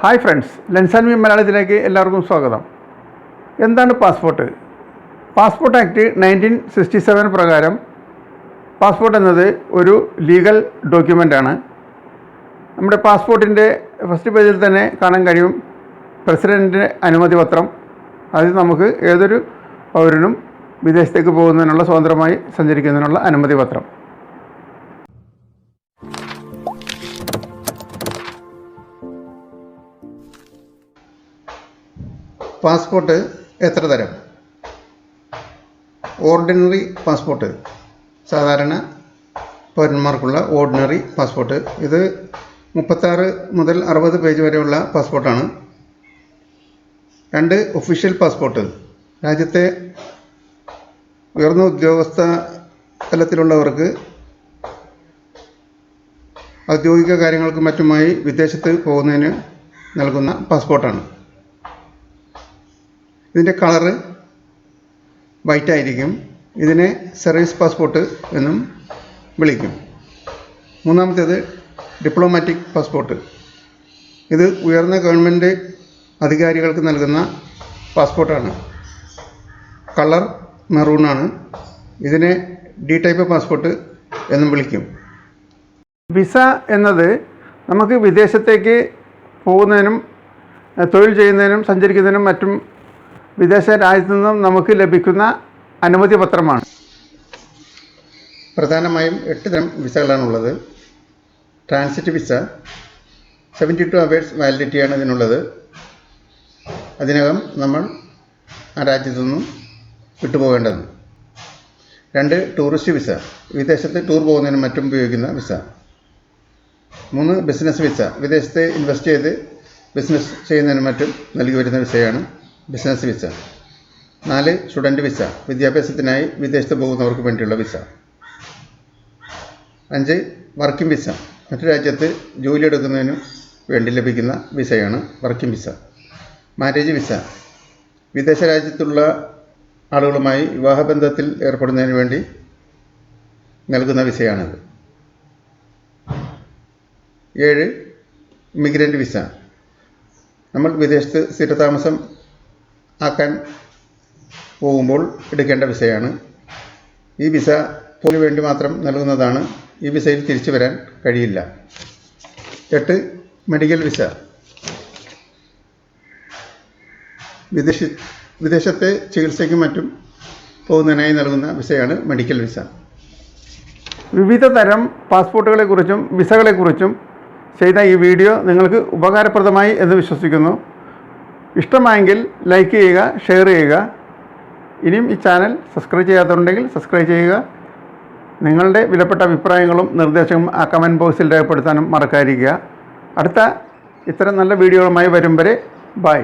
Hi friends, lens and view മലയാളത്തിലേക്ക് എല്ലാവർക്കും സ്വാഗതം. എന്താണ് പാസ്പോർട്ട്? പാസ്പോർട്ട് ആക്ട് 1967 പ്രകാരം പാസ്പോർട്ട് എന്നത് ഒരു ലീഗൽ ഡോക്യുമെൻ്റാണ്. നമ്മുടെ പാസ്പോർട്ടിൻ്റെ ഫസ്റ്റ് പേജിൽ തന്നെ കാണാൻ കഴിയും പ്രസിഡൻറ്റിൻ്റെ അനുമതി പത്രം. അത് നമുക്ക് ഏതൊരു പൗരനും വിദേശത്തേക്ക് പോകുന്നതിനുള്ള സ്വതന്ത്രമായി സഞ്ചരിക്കുന്നതിനുള്ള അനുമതി പത്രം. പാസ്പോർട്ട് എത്ര തരം? ഓർഡിനറി പാസ്പോർട്ട്, സാധാരണ പൗരന്മാർക്കുള്ള ഓർഡിനറി പാസ്പോർട്ട്. ഇത് 36 മുതൽ 60 പേജ് വരെയുള്ള പാസ്പോർട്ടാണ്. 2 ഒഫീഷ്യൽ പാസ്പോർട്ട്, രാജ്യത്തെ ഉയർന്ന ഉദ്യോഗസ്ഥ തലത്തിലുള്ളവർക്ക് ഔദ്യോഗിക കാര്യങ്ങൾക്കും മറ്റുമായി വിദേശത്ത് പോകുന്നതിന് നൽകുന്ന പാസ്പോർട്ടാണ്. ഇതിൻ്റെ കളറ് വൈറ്റ് ആയിരിക്കും. ഇതിനെ സർവീസ് പാസ്പോർട്ട് എന്നും വിളിക്കും. മൂന്നാമത്തേത് ഡിപ്ലോമാറ്റിക് പാസ്പോർട്ട്. ഇത് ഉയർന്ന ഗവൺമെൻറ് അധികാരികൾക്ക് നൽകുന്ന പാസ്പോർട്ടാണ്. കളർ മെറൂണാണ്. ഇതിനെ ഡി ടൈപ്പ് പാസ്പോർട്ട് എന്നും വിളിക്കും. വിസ എന്നത് നമുക്ക് വിദേശത്തേക്ക് പോകുന്നതിനും തൊഴിൽ ചെയ്യുന്നതിനും സഞ്ചരിക്കുന്നതിനും മറ്റും വിദേശ രാജ്യത്തു നിന്നും നമുക്ക് ലഭിക്കുന്ന അനുമതി പത്രമാണ്. പ്രധാനമായും 8 തരം വിസകളാണുള്ളത്. ട്രാൻസിറ്റ് വിസ 72 hours വാലിഡിറ്റിയാണ് ഇതിനുള്ളത്. അതിനകം നമ്മൾ ആ രാജ്യത്തു നിന്നും വിട്ടുപോകേണ്ടതാണ്. 2 ടൂറിസ്റ്റ് വിസ, വിദേശത്ത് ടൂർ പോകുന്നതിനും മറ്റും ഉപയോഗിക്കുന്ന വിസ. 3 ബിസിനസ് വിസ, വിദേശത്ത് ഇൻവെസ്റ്റ് ചെയ്ത് ബിസിനസ് ചെയ്യുന്നതിനും മറ്റും നൽകി വരുന്ന വിസയാണ് ബിസിനസ് വിസ. 4 സ്റ്റുഡൻറ്റ് വിസ, വിദ്യാഭ്യാസത്തിനായി വിദേശത്ത് പോകുന്നവർക്ക് വേണ്ടിയുള്ള വിസ. 5 വർക്കിംഗ് വിസ, മറ്റു രാജ്യത്ത് ജോലി എടുക്കുന്നതിന് വേണ്ടി ലഭിക്കുന്ന വിസയാണ് വർക്കിംഗ് വിസ. മാരേജ് വിസ, വിദേശ രാജ്യത്തുള്ള ആളുകളുമായി വിവാഹബന്ധത്തിൽ ഏർപ്പെടുന്നതിന് വേണ്ടി നൽകുന്ന വിസയാണിത്. 7 ഇമിഗ്രൻ്റ് വിസ, നമ്മൾ വിദേശത്ത് സ്ഥിരതാമസം ആക്കാൻ പോകുമ്പോൾ എടുക്കേണ്ട വിസയാണ്. ഈ വിസ പോലിന് വേണ്ടി മാത്രം നൽകുന്നതാണ്. ഈ വിസയിൽ തിരിച്ചു വരാൻ കഴിയില്ല. 8 മെഡിക്കൽ വിസ, വിദേശത്തെ ചികിത്സയ്ക്കും മറ്റും പോകുന്നതിനായി നൽകുന്ന വിസയാണ് മെഡിക്കൽ വിസ. വിവിധ തരം പാസ്പോർട്ടുകളെക്കുറിച്ചും വിസകളെക്കുറിച്ചും ചെയ്ത ഈ വീഡിയോ നിങ്ങൾക്ക് ഉപകാരപ്രദമായി എന്ന് വിശ്വസിക്കുന്നു. ഇഷ്ടമായെങ്കിൽ ലൈക്ക് ചെയ്യുക, ഷെയർ ചെയ്യുക. ഇനിയും ഈ ചാനൽ സബ്സ്ക്രൈബ് ചെയ്യാത്തതുണ്ടെങ്കിൽ സബ്സ്ക്രൈബ് ചെയ്യുക. നിങ്ങളുടെ വിലപ്പെട്ട അഭിപ്രായങ്ങളും നിർദ്ദേശങ്ങളും ആ കമൻറ്റ് ബോക്സിൽ രേഖപ്പെടുത്താനും മറക്കാതിരിക്കുക. അടുത്ത ഇത്തരം നല്ല വീഡിയോകളുമായി വരും വരെ ബൈ.